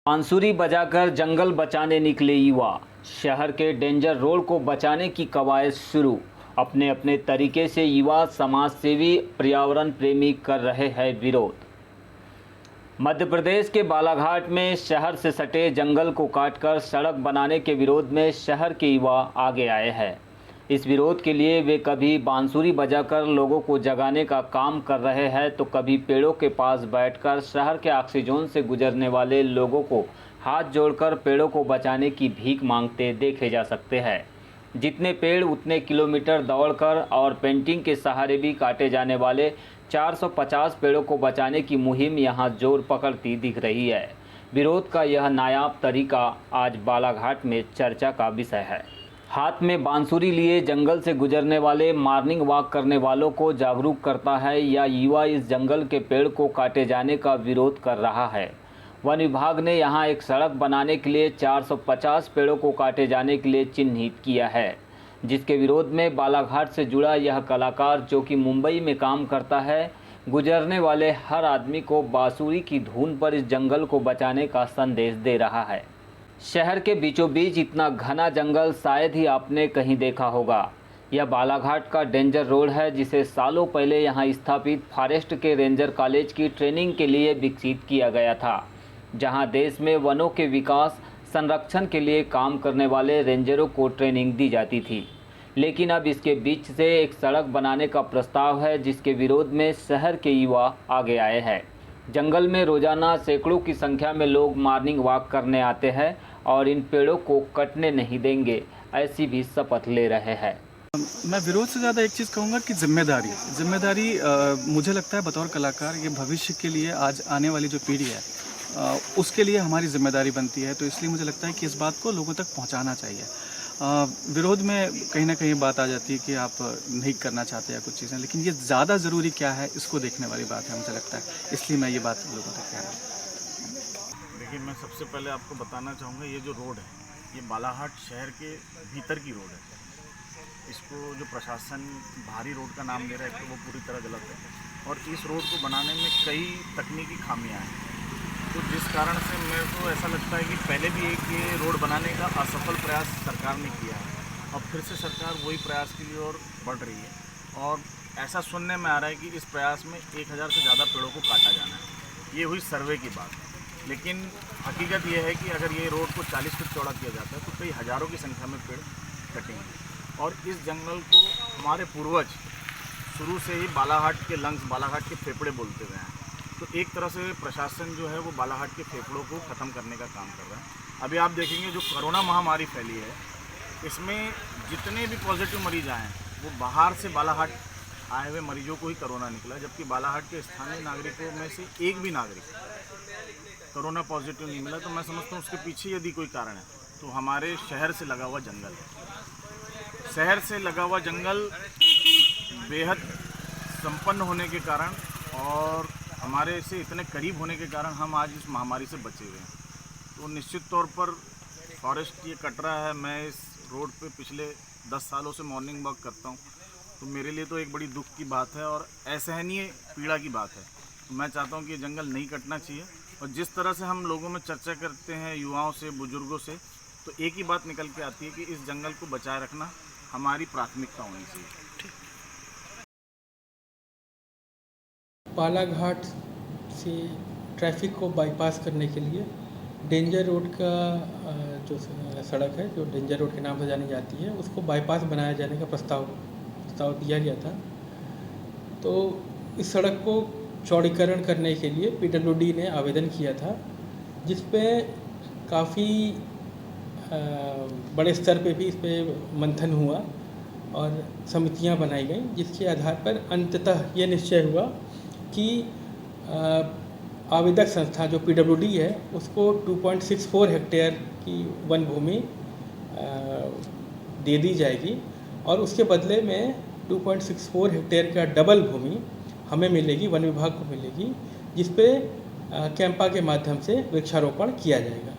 बांसुरी बजाकर जंगल बचाने निकले युवा। शहर के डेंजर रोड को बचाने की कवायद शुरू। अपने अपने तरीके से युवा समाज सेवी पर्यावरण प्रेमी कर रहे हैं विरोध। मध्य प्रदेश के बालाघाट में शहर से सटे जंगल को काटकर सड़क बनाने के विरोध में शहर के युवा आगे आए हैं। इस विरोध के लिए वे कभी बांसुरी बजाकर लोगों को जगाने का काम कर रहे हैं तो कभी पेड़ों के पास बैठकर शहर के ऑक्सीजन से गुजरने वाले लोगों को हाथ जोड़कर पेड़ों को बचाने की भीख मांगते देखे जा सकते हैं। जितने पेड़ उतने किलोमीटर दौड़कर और पेंटिंग के सहारे भी काटे जाने वाले 450 पेड़ों को बचाने की मुहिम यहां जोर पकड़ती दिख रही है। विरोध का यह नायाब तरीका आज बालाघाट में चर्चा का विषय है। हाथ में बांसुरी लिए जंगल से गुजरने वाले मॉर्निंग वॉक करने वालों को जागरूक करता है या युवा इस जंगल के पेड़ को काटे जाने का विरोध कर रहा है। वन विभाग ने यहां एक सड़क बनाने के लिए 450 पेड़ों को काटे जाने के लिए चिन्हित किया है, जिसके विरोध में बालाघाट से जुड़ा यह कलाकार, जो कि मुंबई में काम करता है, गुजरने वाले हर आदमी को बांसुरी की धुन पर इस जंगल को बचाने का संदेश दे रहा है। शहर के बीचों बीच इतना घना जंगल शायद ही आपने कहीं देखा होगा। यह बालाघाट का डेंजर रोड है, जिसे सालों पहले यहां स्थापित फॉरेस्ट के रेंजर कॉलेज की ट्रेनिंग के लिए विकसित किया गया था, जहां देश में वनों के विकास संरक्षण के लिए काम करने वाले रेंजरों को ट्रेनिंग दी जाती थी। लेकिन अब इसके बीच से एक सड़क बनाने का प्रस्ताव है, जिसके विरोध में शहर के युवा आगे आए हैं। जंगल में रोजाना सैकड़ों की संख्या में लोग मॉर्निंग वॉक करने आते हैं और इन पेड़ों को कटने नहीं देंगे, ऐसी भी शपथ ले रहे हैं। मैं विरोध से ज़्यादा एक चीज़ कहूँगा कि जिम्मेदारी मुझे लगता है बतौर कलाकार ये भविष्य के लिए, आज आने वाली जो पीढ़ी है उसके लिए हमारी जिम्मेदारी बनती है। तो इसलिए मुझे लगता है कि इस बात को लोगों तक पहुँचाना चाहिए। विरोध में कहीं ना कहीं बात आ जाती है कि आप नहीं करना चाहते या कुछ चीज़ें, लेकिन ये ज़्यादा ज़रूरी क्या है इसको देखने वाली बात है, मुझे लगता है। इसलिए मैं ये बात लोगों तक कह रहा हूँ। देखिए, मैं सबसे पहले आपको बताना चाहूँगा, ये जो रोड है ये बालाघाट शहर के भीतर की रोड है। इसको जो प्रशासन भारी रोड का नाम दे रहा है तो वो पूरी तरह गलत है। और इस रोड को बनाने में कई तकनीकी खामियां हैं, तो जिस कारण से मेरे को ऐसा लगता है कि पहले भी एक ये रोड बनाने का असफल प्रयास सरकार ने किया है और फिर से सरकार वही प्रयास के लिए और बढ़ रही है। और ऐसा सुनने में आ रहा है कि इस प्रयास में 1000 से ज़्यादा पेड़ों को काटा जाना है। ये हुई सर्वे की बात, लेकिन हकीकत ये है कि अगर ये रोड को 40 फीट चौड़ा किया जाता है तो कई हज़ारों की संख्या में पेड़ कटेंगे। और इस जंगल को हमारे पूर्वज शुरू से ही बालाघाट के लंग्स, बालाघाट के फेफड़े बोलते हुए हैं। तो एक तरह से प्रशासन जो है वो बालाघाट के फेफड़ों को ख़त्म करने का काम कर रहा है। अभी आप देखेंगे जो कोरोना महामारी फैली है, इसमें जितने भी पॉजिटिव मरीज आए हैं वो बाहर से बालाघाट आए हुए मरीजों को ही कोरोना निकला, जबकि बालाघाट के स्थानीय नागरिकों में से एक भी नागरिक कोरोना पॉजिटिव नहीं मिला। तो मैं समझता हूँ उसके पीछे यदि कोई कारण है तो हमारे शहर से लगा हुआ जंगल है। शहर से लगा हुआ जंगल बेहद संपन्न होने के कारण और हमारे से इतने करीब होने के कारण हम आज इस महामारी से बचे हुए हैं। तो निश्चित तौर पर फॉरेस्ट ये कट रहा है। मैं इस रोड पे पिछले 10 सालों से मॉर्निंग वॉक करता हूँ, तो मेरे लिए तो एक बड़ी दुख की बात है और असहनीय पीड़ा की बात है। तो मैं चाहता हूँ कि ये जंगल नहीं कटना चाहिए। और जिस तरह से हम लोगों में चर्चा करते हैं, युवाओं से, बुजुर्गों से, तो एक ही बात निकल के आती है कि इस जंगल को बचाए रखना हमारी प्राथमिकता होनी चाहिए। बालाघाट से ट्रैफिक को बाईपास करने के लिए डेंजर रोड का जो सड़क है, जो डेंजर रोड के नाम से जानी जाती है, उसको बाईपास बनाया जाने का प्रस्ताव दिया गया था। तो इस सड़क को चौड़ीकरण करने के लिए पीडब्ल्यूडी ने आवेदन किया था, जिस पे काफ़ी बड़े स्तर पे भी इस पर मंथन हुआ और समितियां बनाई गई, जिसके आधार पर अंततः ये निश्चय हुआ कि आवेदक संस्था जो पीडब्ल्यूडी है उसको 2.64 हेक्टेयर की वन भूमि दे दी जाएगी और उसके बदले में 2.64 हेक्टेयर का डबल भूमि हमें मिलेगी, वन विभाग को मिलेगी, जिस पे कैंपा के माध्यम से वृक्षारोपण किया जाएगा।